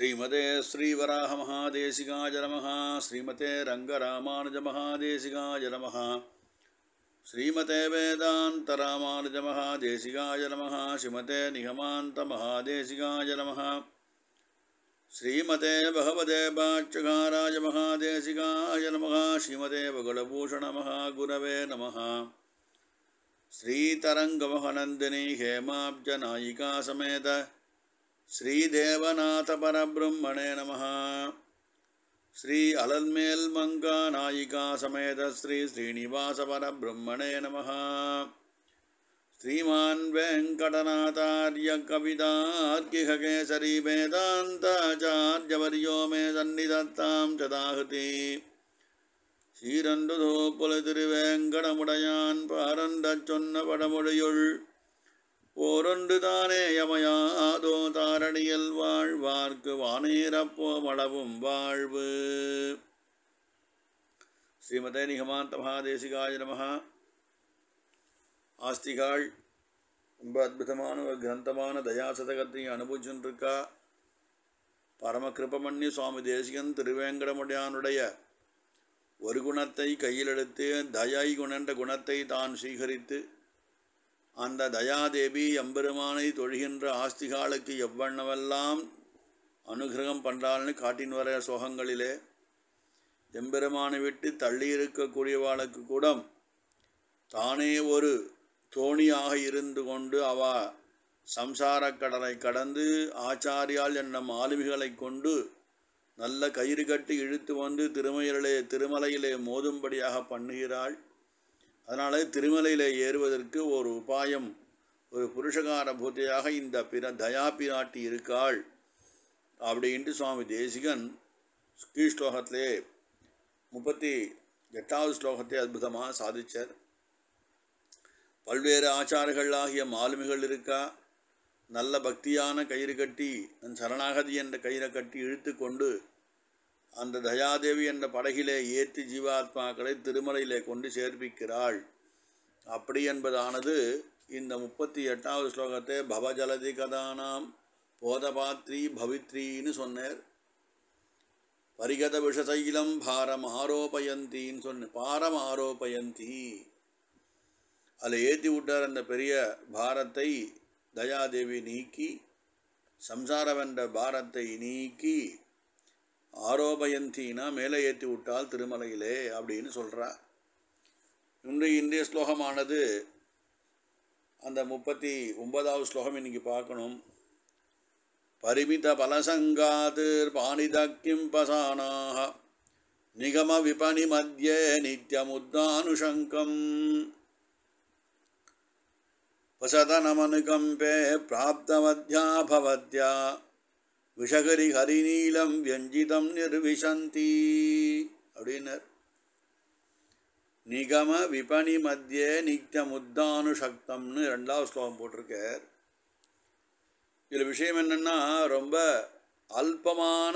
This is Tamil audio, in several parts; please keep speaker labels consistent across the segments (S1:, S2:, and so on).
S1: श्रीमते श्रीवराहमहादेशिकाय नमः। श्रीमते रङ्गरामानुजमहादेशिकाय नमः। श्रीमते वेदान्तरामानुजमहादेशिकाय नमः। श्रीमते निगमान्तमहादेशिकाय नमः। श्रीमते भगवते भाष्यकाराय महादेशिकाय नमः। श्रीमते वगुलभूषणमहागुरवे नमः। श्रीतरङ्गमहनन्दिनी हेमाब्जनायिका समेत श्रीदेवनाथ परब्रह्मणे नमः। श्री अलल्मेल मंगा नायिका समेत श्री श्रीनिवास परब्रह्मणे नमः। श्रीमान् वेंकटनाथार्य कवितार्किककेसरी वेदान्ताचार्यवर्यो मे सन्निधत्तां चदाहृति श्रीरन्दुधो पुलतिरुवेङ्कटमुडयान् पारन्दச் சொன்ன படமுடையுள் ஓரொன்று தானே யமயாதோ தாரணியல் வாழ்வார்க்கு வானேரப்போ மடவும் வாழ்வு. ஸ்ரீமதே நிகமாந்த மகாதேசிகாய நமஹ. ஆஸ்திகாள் ரொம்ப அற்புதமான ஒரு கிரந்தமான தயாசதகத்தையும் அனுபவிச்சுருக்கா. பரமகிருபமன்ய சுவாமி தேசிகன் திருவேங்கடமுடையானுடைய ஒரு குணத்தை கையில் எடுத்து தயை குணென்ற குணத்தை தான் ஸ்வீகரித்து அந்த தயாதேவி எம்பெருமானை தொழுகின்ற ஆஸ்திகாளுக்கு எவ்வண்ணமெல்லாம் அனுகிரகம் பண்ணுறாள்னு காட்டின் வர சோகங்களிலே எம்பெருமானை விட்டு தள்ளி இருக்கக்கூடியவாளுக்கு கூட தானே ஒரு தோணியாக இருந்து கொண்டு அவ சம்சாரக்கடலை கடந்து ஆச்சாரியால் என்ற மாலுமிகளை கொண்டு நல்ல கயிறு கட்டி இழுத்து வந்து திருமலையிலே மோதும்படியாக பண்ணுகிறாள். அதனால் திருமலையில் ஏறுவதற்கு ஒரு உபாயம், ஒரு புருஷகார பூத்தையாக இந்த தயா பிராட்டி இருக்காள் அப்படின்ட்டு சுவாமி தேசிகன் கீழ் ஸ்லோகத்திலே 38வது ஸ்லோகத்தை அற்புதமாக சாதித்தார். பல்வேறு ஆச்சாரர்களாகிய மாலுமிகள் இருக்கா. நல்ல பக்தியான கயிறு கட்டி சரணாகதி என்ற கயிறை கட்டி இழுத்து கொண்டு அந்த தயாதேவி என்ற படகிலே ஏற்றி ஜீவாத்மாக்களை திருமலையிலே கொண்டு சேர்ப்பிக்கிறாள். அப்படி என்பதானது இந்த 38வது ஸ்லோகத்தை பவஜலதி கதானாம் போதபாத்ரி பவித்ரின்னு சொன்னார். பரிகத விஷசைலம் பாரம் ஆரோபயந்தின்னு பாரம் ஆரோபயந்தி அதில் ஏற்றி விட்டார். அந்த பெரிய பாரத்தை தயாதேவி நீக்கி சம்சாரம் என்ற பாரத்தை நீக்கி ஆரோபயந்தினா மேலே ஏற்றி விட்டால் திருமலையிலே அப்படின்னு சொல்கிறார். இன்றைய ஸ்லோகமானது அந்த 39வது ஸ்லோகம் இன்றைக்கி பார்க்கணும். பரிமித பலசங்காதிர் பாணிதக்கிம் பசானாக நிகம விபணி மத்தியே நித்யமுத்தானுஷங்கம் வசதனமனுகம்பே பிராப்தவத்யா பவத்யா விஷகரி ஹரிநீலம் வியஞ்சிதம் நிர்விசந்தி அப்படின்னர். நிகம விபணி மத்தியே நித்யமுத்தானுஷக்தம்னு 2வது ஸ்லோகம் போட்டிருக்கார். இதில் விஷயம் என்னென்னா, ரொம்ப அல்பமான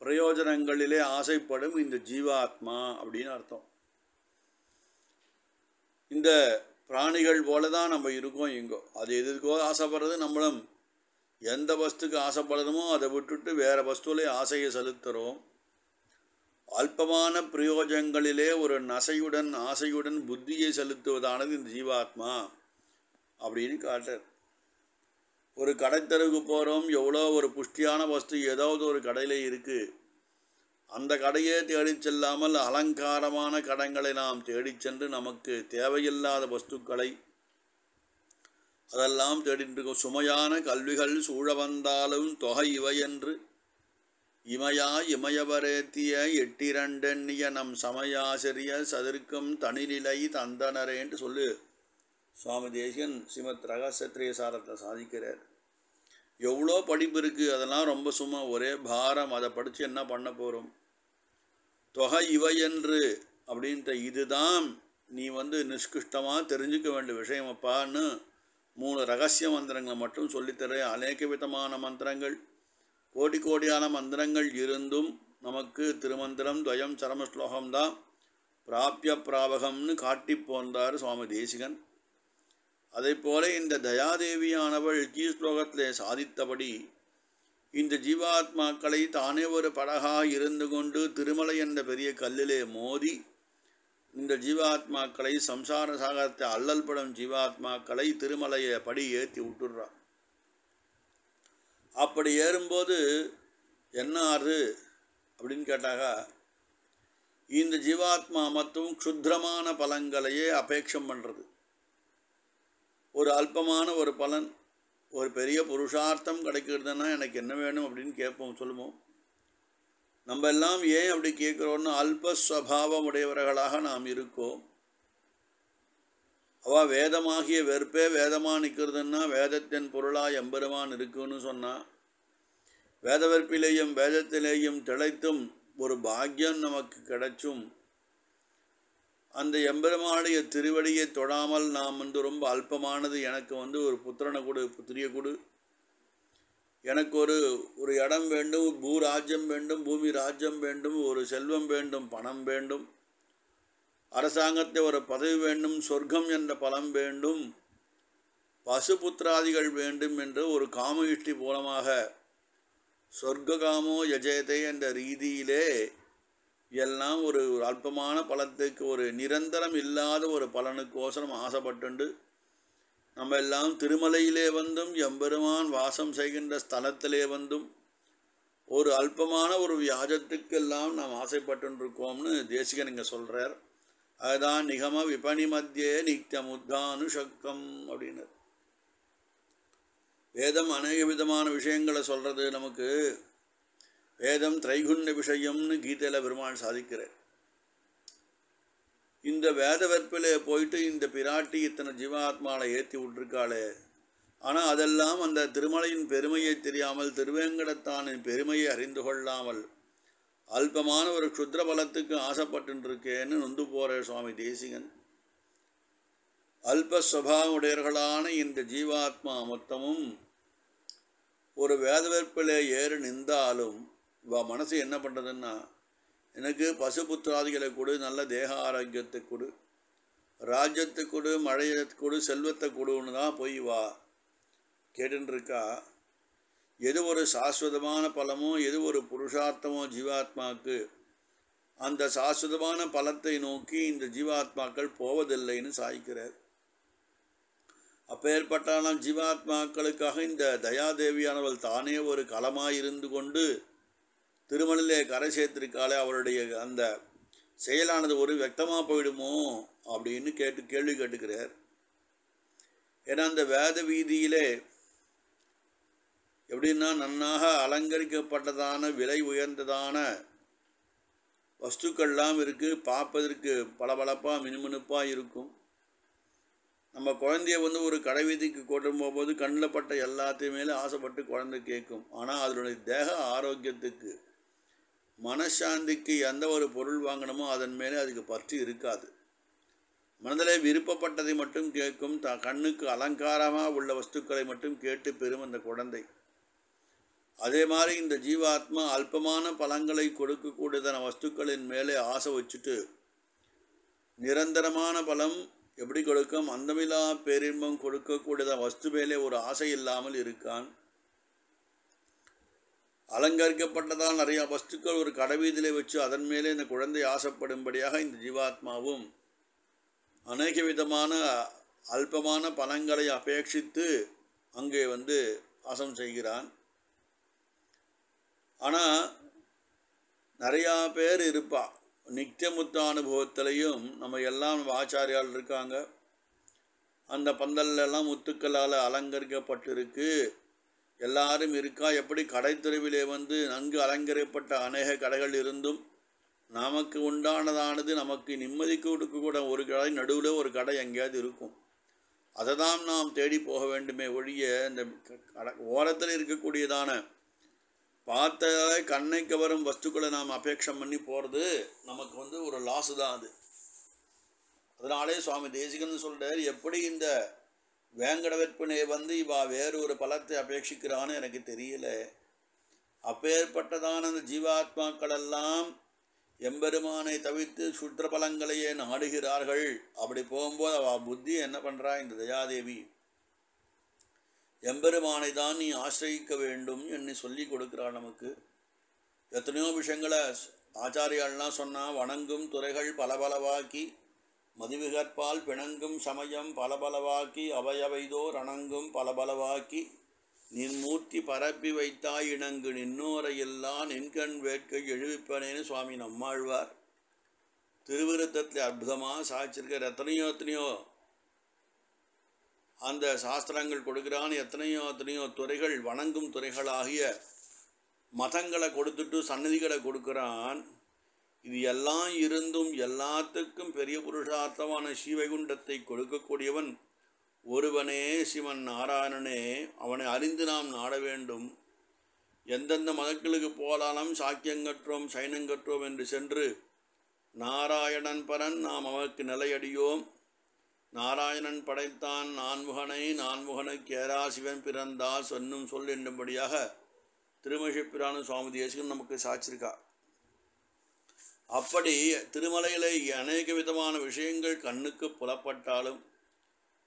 S1: பிரயோஜனங்களிலே ஆசைப்படும் இந்த ஜீவாத்மா அப்படின்னு அர்த்தம். இந்த பிராணிகள் போல தான் நம்ம இருக்கோம். இங்கோ அது எதுக்கோ ஆசைப்படுறது, நம்மளும் எந்த வஸ்துக்கு ஆசைப்படுறோமோ அதை விட்டுட்டு வேறு வஸ்துவிலே ஆசையை செலுத்துகிறோம். அல்பமான பிரயோஜனங்களிலே ஒரு ஆசையுடன் புத்தியை செலுத்துவதானது இந்த ஜீவாத்மா அப்படின்னு காட்டுறார். ஒரு கடைத்தெருவுக்கு போகிறோம், எவ்வளோ ஒரு புஷ்டியான வஸ்து ஏதாவது ஒரு கடையில் இருக்குது. அந்த கடையே தேடிச் செல்லாமல் அலங்காரமான கடைகளை நாம் தேடிச் சென்று நமக்கு தேவையில்லாத வஸ்துக்களை அதெல்லாம் தேடிட்டு இருக்கோம். சுமையான கல்விகள் சூழ வந்தாலும் தொகை இவையென்று இமையா இமயவரேத்திய எட்டிரண்டெண்ணிய நம் சமயாசிரிய சதிர்க்கும் தனிநிலை தந்தனரேன்ட்டு சொல்லு சுவாமி தேசிகன் ஸ்ரீமத் ரகசியத்ரேசாரத்தை சாதிக்கிறார். எவ்வளோ படிப்பு இருக்குது, அதெல்லாம் ரொம்ப சும்மா ஒரே பாரம். அதை படித்து என்ன பண்ண போகிறோம்? தொகை இவையென்று அப்படின்ட்டு இதுதான் நீ நிஷ்கிருஷ்டமாக தெரிஞ்சுக்க வேண்டிய விஷயமப்பான்னு 3 ரகசிய மந்திரங்களை மட்டும் சொல்லித்தரேன். அநேக விதமான மந்திரங்கள், கோடியான மந்திரங்கள் இருந்தும் நமக்கு திருமந்திரம் துவயம் சரம ஸ்லோகம்தான் பிராபிய பிராபகம்னு காட்டி போந்தார் சுவாமி தேசிகன். அதை போல இந்த தயாதேவியானவள் கீழ் ஸ்லோகத்திலே சாதித்தபடி இந்த ஜீவாத்மாக்களை தானே ஒரு படகாக இருந்து கொண்டு திருமலை என்ற பெரிய கல்லிலே மோதி இந்த ஜீவாத்மாக்களை சம்சார சாகரத்தை அல்லல் படும் ஜீவாத்மாக்களை திருமலையை படி ஏற்றி விட்டுடுறான். அப்படி ஏறும்போது என்ன ஆறு அப்படின்னு கேட்டாக, இந்த ஜீவாத்மா மற்றும் க்ஷுத்ரமான பலன்களையே அபேட்சம் பண்ணுறது. ஒரு அல்பமான ஒரு பலன், ஒரு பெரிய புருஷார்த்தம் கிடைக்கிறதுனா எனக்கு என்ன வேணும் அப்படின்னு கேட்போம், சொல்லுவோம். நம்ம எல்லாம் ஏன் அப்படி கேட்குறோன்னு அல்பஸ்வபாவம் உடையவர்களாக நாம் இருக்கோம். அவள் வேதமாகிய வெறுப்பே வேதமாக நிற்கிறதுன்னா வேதத்தின் பொருளாக எம்பெருமான் இருக்குன்னு சொன்னால், வேத வெறுப்பிலேயும் வேதத்திலேயும் திளைத்தும் ஒரு பாக்கியம் நமக்கு கிடைச்சும் அந்த எம்பெருமானுடைய திருவடியை தொடாமல் நாம் ரொம்ப அல்பமானது, எனக்கு ஒரு புத்திரனை கொடு, புத்திரிய கொடு, எனக்கு ஒரு இடம் வேண்டும், பூராஜ்யம் வேண்டும், பூமி ராஜ்யம் வேண்டும், ஒரு செல்வம் வேண்டும், பணம் வேண்டும், அரசாங்கத்தை ஒரு பதவி வேண்டும், சொர்க்கம் என்ற பலம் வேண்டும், பசுபுத்திராதிகள் வேண்டும் என்று ஒரு காமயுஷ்டி மூலமாக சொர்க்ககாமோ யஜயதே என்ற ரீதியிலே எல்லாம் ஒரு அல்பமான பலத்துக்கு ஒரு நிரந்தரம் இல்லாத ஒரு பலனுக்கோசரம் ஆசைப்பட்டுண்டு நம்ம எல்லாம் திருமலையிலே வந்தும் எம்பெருமான் வாசம் செய்கின்ற ஸ்தலத்திலே வந்தும் ஒரு அல்பமான ஒரு வியாஜத்துக்கெல்லாம் நாம் ஆசைப்பட்டுருக்கோம்னு தேசிகன் இங்கே சொல்கிறார். அதுதான் நிகம விபணி மத்தியே நித்தியமுத்தானுஷக்கம் அப்படின்னு. வேதம் அநேக விதமான விஷயங்களை சொல்கிறது நமக்கு. வேதம் திரைகுண்ட விஷயம்னு கீதையில் பெருமாள் சாதிக்கிறார். இந்த வேத வெற்பிலே போயிட்டு இந்த பிராட்டி இத்தனை ஜீவாத்மாவை ஏற்றி விட்டுருக்காளே, ஆனால் அதெல்லாம் அந்த திருமலையின் பெருமையை தெரியாமல், திருவேங்கடத்தானின் பெருமையை அறிந்து கொள்ளாமல் அல்பமான ஒரு க்ஷுத்ர பலத்துக்கு ஆசைப்பட்டுருக்கேன்னு நொந்து போகிற சுவாமி தேசிகன். அல்பஸ்வபாவமுடையவர்களான இந்த ஜீவாத்மா மொத்தமும் ஒரு வேத வெற்பிலே ஏறு நின்றாலும் மனசு என்ன பண்ணுறதுன்னா, எனக்கு பசுபுத்திராதிகளை கொடு, நல்ல தேக ஆரோக்கியத்தை கொடு, ராஜ்யத்தை கொடு, மழையை கொடு, செல்வத்தை கொடுன்னு தான் போய் கேட்டுருக்கா. எது ஒரு சாஸ்வதமான பலமோ, எது ஒரு புருஷார்த்தமோ ஜீவாத்மாவுக்கு, அந்த சாஸ்வதமான பலத்தை நோக்கி இந்த ஜீவாத்மாக்கள் போவதில்லைன்னு சாய்க்கிறார். அப்பேற்பட்டாலும் ஜீவாத்மாக்களுக்காக இந்த தயாதேவியானவள் தானே ஒரு களமாயிருந்து கொண்டு திருமலையிலே கரை சேர்த்திருக்காளே, அவருடைய அந்த செயலானது ஒரு வெக்தமாக போயிடுமோ அப்படின்னு கேள்வி கேட்டுக்கிறார். ஏன்னா அந்த வேத வீதியிலே எப்படின்னா நன்னாக அலங்கரிக்கப்பட்டதான விலை உயர்ந்ததான வஸ்துக்கள்லாம் இருக்குது. பார்ப்பதற்கு பளபளப்பாக மினுமினுப்பாக இருக்கும். நம்ம குழந்தைய ஒரு கடை வீதிக்கு கொண்டு போகும்போது கண்ணில் பட்ட எல்லாத்தையும் ஆசைப்பட்டு குழந்தை கேட்கும். ஆனால் அதனுடைய தேக ஆரோக்கியத்துக்கு, மனசாந்திக்கு எந்த ஒரு பொருள் வாங்கணுமோ அதன் மேலே அதுக்கு பற்று இருக்காது. மனதில் விருப்பப்பட்டதை மட்டும் கேட்கும். கண்ணுக்கு அலங்காரமாக உள்ள வஸ்துக்களை மட்டும் கேட்டு பெறும் அந்த குழந்தை. அதே மாதிரி இந்த ஜீவாத்மா அல்பமான பலங்களை கொடுக்கக்கூடியதான வஸ்துக்களின் மேலே ஆசை வச்சுட்டு நிரந்தரமான பலம் எப்படி கொடுக்கும், அந்தமில்லா பேரின்பம் கொடுக்கக்கூடியதான வஸ்து மேலே ஒரு ஆசை இல்லாமல் இருக்கான். அலங்கரிக்கப்பட்டதால் நிறைய வஸ்துக்கள் ஒரு கடைவீதியிலே வச்சு அதன் மேலே இந்த குழந்தை ஆசைப்படும்படியாக இந்த ஜீவாத்மாவும் அநேக விதமான அல்பமான பலன்களை அபேட்சித்து அங்கே வாசம் செய்கிறான். ஆனால் நிறையா பேர் இருப்பா. நித்தியமுத்த அனுபவத்திலையும் நம்ம எல்லாம் ஆச்சாரியால் இருக்காங்க. அந்த பந்தல்லாம் முத்துக்களால் அலங்கரிக்கப்பட்டிருக்கு, எல்லாரும் இருக்கா. எப்படி கடைத்தெருவிலே நன்கு அலங்கரிக்கப்பட்ட அநேக கடைகள் இருந்தும் நமக்கு உண்டானதானது நமக்கு நிம்மதிக்கு கொடுக்கக்கூட ஒரு கடை நடுவில் ஒரு கடை எங்கேயாவது இருக்கும். அதை தான் நாம் தேடி போக வேண்டுமே ஒழிய இந்த ஓரத்தில் இருக்கக்கூடியதான பார்த்தாலே கண்ணைக்கு வரும் வஸ்துக்களை நாம் அபேட்சம் பண்ணி போகிறது நமக்கு ஒரு லாஸு தான் அது. அதனாலே சுவாமி தேசிகன் சொல்கிறார், எப்படி இந்த வேங்கட வெற்பனை இவா வேறு ஒரு பலத்தை அபேட்சிக்கிறான்னு எனக்கு தெரியல. அப்பேற்பட்டதான அந்த ஜீவாத்மாக்களெல்லாம் எம்பெருமானை தவிர்த்து சுற்ற பலங்களையே நாடுகிறார்கள். அப்படி போகும்போது அவள் புத்தி என்ன பண்ணுறா, இந்த தயாதேவி எம்பெருமானை தான் நீ ஆசிரியிக்க வேண்டும் என்று சொல்லி கொடுக்கிறார் நமக்கு. எத்தனையோ விஷயங்களை ஆச்சாரியாள்லாம் சொன்னால், வணங்கும் துறைகள் பலபலவாக்கி மதிவிகற்பால் பிணங்கும் சமயம் பலபலவாக்கி அவையவைதோர் அணங்கும் பலபலவாக்கி நின்மூர்த்தி பரப்பி வைத்தாய் இணங்கு நின்னோரையெல்லாம் நின்கண் வேட்கை எழுவிப்பனேன்னு சுவாமி நம்மாழ்வார் திருவிருத்தத்தில் அற்புதமாக சாய்ச்சிருக்கார். எத்தனையோ அந்த சாஸ்திரங்கள் கொடுக்கிறான். எத்தனையோ துறைகள் வணங்கும் துறைகளாகிய மதங்களை கொடுத்துட்டு சன்னதிகளை கொடுக்கிறான். இது எல்லாம் இருந்தும் எல்லாத்துக்கும் பெரிய புருஷார்த்தமான ஸ்ரீவைகுண்டத்தை கொடுக்கக்கூடியவன் ஒருவனே சிவன் நாராயணனே. அவனை அறிந்து நாம் நாட வேண்டும். எந்தெந்த மதங்களுக்கு போலாலும் சாக்கியங்கற்றோம் சைனங்கற்றோம் என்று சென்று நாராயணன் பரன் நாம் அவனுக்கு நிலையடியோம். நாராயணன் படைத்தான் நான்முகனுக்கு ஏரா சிவன் பிறந்தால் சொன்னும் சொல் என்னும்படியாக திருமழிப்பிரான சுவாமி தேசிகன் நமக்கு சாட்சிருக்கா. அப்படி திருமலையில் அநேக விதமான விஷயங்கள் கண்ணுக்கு புலப்பட்டாலும்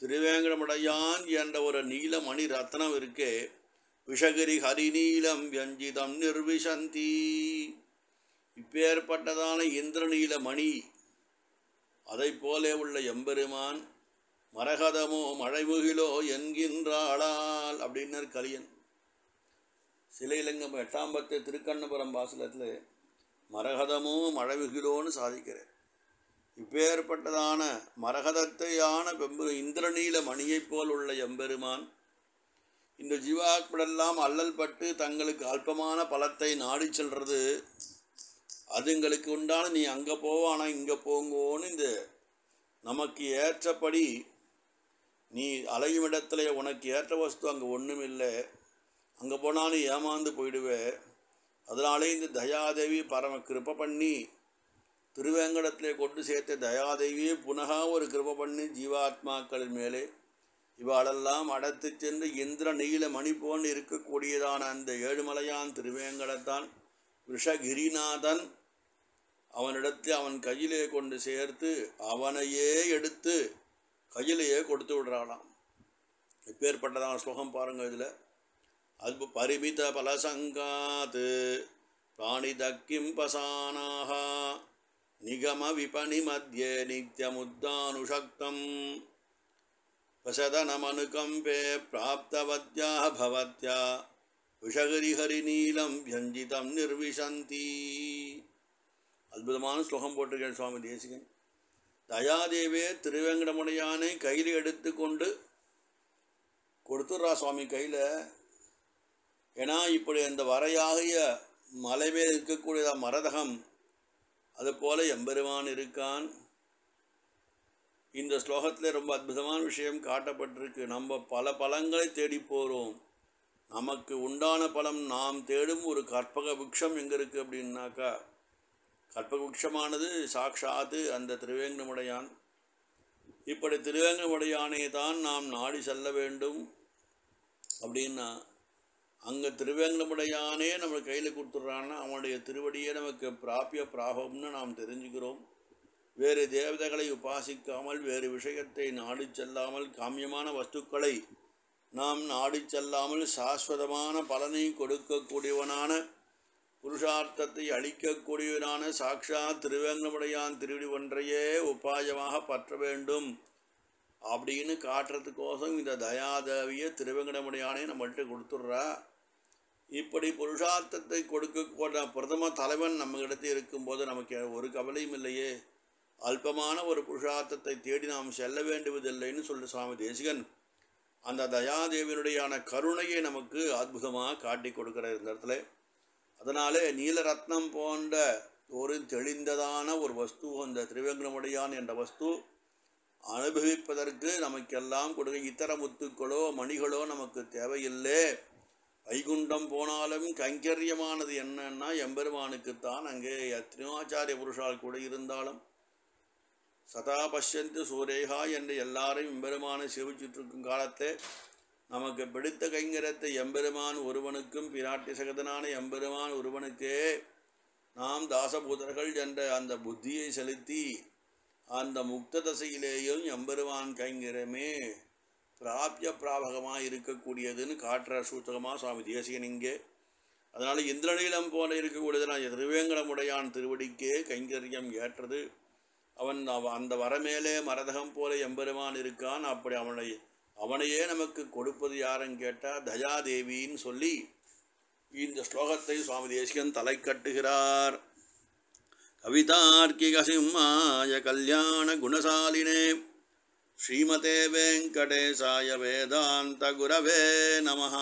S1: திருவேங்கடமுடையான் என்ற ஒரு நீல மணி ரத்னம் இருக்கே, விஷகிரி ஹரிநீலம் வியஞ்சிதம் நிர்விசந்தி, இப்பேற்பட்டதான இந்திரநீல மணி அதை போலே உள்ள எம்பெருமான் மரகதமோ மழைமுகிலோ என்கின்றாளால் அப்படின்னர் கலியன். சிலையிலங்கம் 8ஆம் பத்து திருக்கண்ணபுரம் பாசுரத்தில் மரகதமோ மழைமுகிலோன்னு சாதிக்கிறேன். இப்பேற்பட்டதான மரகதத்தையான இந்திரநீல மணியைப் போல் உள்ள எம்பெருமான் இந்த ஜீவாக்களெல்லாம் அல்லல் பட்டு தங்களுக்கு அல்பமான பலத்தை நாடி செல்றது. அதுங்களுக்கு உண்டான நீ அங்கே போவானா இங்கே போங்கோன்னு இந்த நமக்கு ஏற்றபடி நீ அலையும் இடத்துல உனக்கு ஏற்ற வஸ்து அங்கே ஒன்றும் இல்லை, அங்கே போனால் நீ ஏமாந்து போயிடுவே. அதனாலே இந்த தயாதேவி பரம கிருப பண்ணி திருவேங்கடத்தில் கொண்டு சேர்த்த தயாதேவியே புனகா ஒரு கிருப பண்ணி ஜீவாத்மாக்களின் மேலே இவாளெல்லாம் அடத்து சென்று இந்திர நீல மணி போன்று இருக்கக்கூடியதான அந்த ஏழுமலையான் திருவேங்கடத்தான் விஷகிரிநாதன் அவனிடத்தில் அவன் கையிலே கொண்டு சேர்த்து அவனையே எடுத்து கையிலேயே கொடுத்து விடுறாளாம். இப்பேற்பட்டதான ஸ்லோகம் பாருங்கள். இதில் அது பரிமித பலசங்காத் பிராணிதக்கிம் பசானாக நிகம விபணி மத்தியே நித்யமுத்தானுஷக்தம் வசதனமனுகம்பே பிராப்தவத்யாக பவத்யா விஷகரிஹரிநீலம் வியஞ்சிதம் நிர்விசந்தி. அற்புதமான ஸ்லோகம் போட்டிருக்கேன் சுவாமி தேசிகன். தயாதேவே திருவேங்கடமுடையானை கையில் எடுத்து கொண்டு கொடுத்துட்றா சுவாமி கையில். ஏன்னா இப்படி அந்த வரையாகிய மலை மேல் இருக்கக்கூடிய மரதகம் அதுபோல எம்பெருமான் இருக்கான். இந்த ஸ்லோகத்தில் ரொம்ப அற்புதமான விஷயம் காட்டப்பட்டிருக்கு. நம்ம பல பலங்களை தேடி போகிறோம். நமக்கு உண்டான பலம் நாம் தேடும் ஒரு கற்பக விருட்சம் எங்கே இருக்குது அப்படின்னாக்கா, கற்பக விருட்சமானது சாக்ஷாத்து அந்த திருவேங்கடமுடையான். இப்படி திருவேங்கடமுடையானே தான் நாம் நாடி செல்ல வேண்டும். அப்படின்னா அங்கே திருவேங்கடமுடையானே நம்ம கையில் கொடுத்துட்றான்னா அவனுடைய திருவடியே நமக்கு பிராபிய பிராபம்னு நாம் தெரிஞ்சுக்கிறோம். வேறு தேவதைகளை உபாசிக்காமல் வேறு விஷயத்தை நாடி செல்லாமல் காமியமான வஸ்துக்களை நாம் நாடி செல்லாமல் சாஸ்வதமான பலனை கொடுக்கக்கூடியவனான புருஷார்த்தத்தை அளிக்கக்கூடியவனான சாக்ஷாத் திருவேங்கடமுடையான் திருவடி ஒன்றையே உபாயமாக பற்ற வேண்டும் அப்படின்னு காட்டுறதுக்கோசம் இந்த தயாதேவியை திருவேங்கடமுடையானே நம்மள்கிட்ட கொடுத்துட்றா. இப்படி புருஷார்த்தத்தை கொடுக்க பிரதம தலைவன் நம்மகிடத்தில் இருக்கும்போது நமக்கு ஒரு கவலையும் இல்லையே, அல்பமான ஒரு புருஷார்த்தத்தை தேடி நாம் செல்ல வேண்டுவதில்லைன்னு சொல்லி சுவாமி தேசிகன் அந்த தயாதேவியனுடையான கருணையை நமக்கு அற்புதமாக காட்டி கொடுக்குற இந்த இடத்துல. அதனாலே நீலரத்னம் போன்ற ஒரு தெளிந்ததான ஒரு வஸ்து அந்த திருவேங்கடமுடையான் என்ற வஸ்து அனுபவிப்பதற்கு நமக்கெல்லாம் கொடுக்க இத்தர முத்துக்களோ மணிகளோ நமக்கு தேவையில்லை. வைகுண்டம் போனாலும் கைங்கரியமானது என்னன்னா எம்பெருமானுக்குத்தான். அங்கே எத்தனையோ ஆச்சாரிய புருஷால் கூட இருந்தாலும் சதா பஷ்யந்து சூரேகா என்று எல்லாரையும் எம்பெருமானை சேவிச்சுட்ருக்கும் காலத்தை நமக்கு பிடித்த கைங்கரத்தை எம்பெருமான் ஒருவனுக்கும் பிராட்டி சகதனான எம்பெருமான் ஒருவனுக்கே நாம் தாசபூதர்கள் என்ற அந்த புத்தியை செலுத்தி அந்த முக்த தசையிலேயும் எம்பெருமான் கைங்கரமே பிராபிய பிராபகமாக இருக்கக்கூடியதுன்னு காட்டுற சூத்தகமாக சுவாமி தேசிகன் இங்கே. அதனால் இந்திரநீலம் போல இருக்கக்கூடியதுனா திருவேங்கடமுடையான் திருவடிக்கே கைங்கரியம் ஏற்றது. அவன் அந்த வரமேலே மரதகம் போல எம்பெருமான் இருக்கான். அப்படி அவனையே நமக்கு கொடுப்பது யாருன்னு கேட்டால் தயாதேவின்னு சொல்லி இந்த ஸ்லோகத்தை சுவாமி தேசிகன் தலை கட்டுகிறார். கவிதார்க்கிக சிம்மாய கல்யாண குணசாலினே ஸ்ரீமதே வெங்கடேசாய வேதாந்த குரவே நமஹ.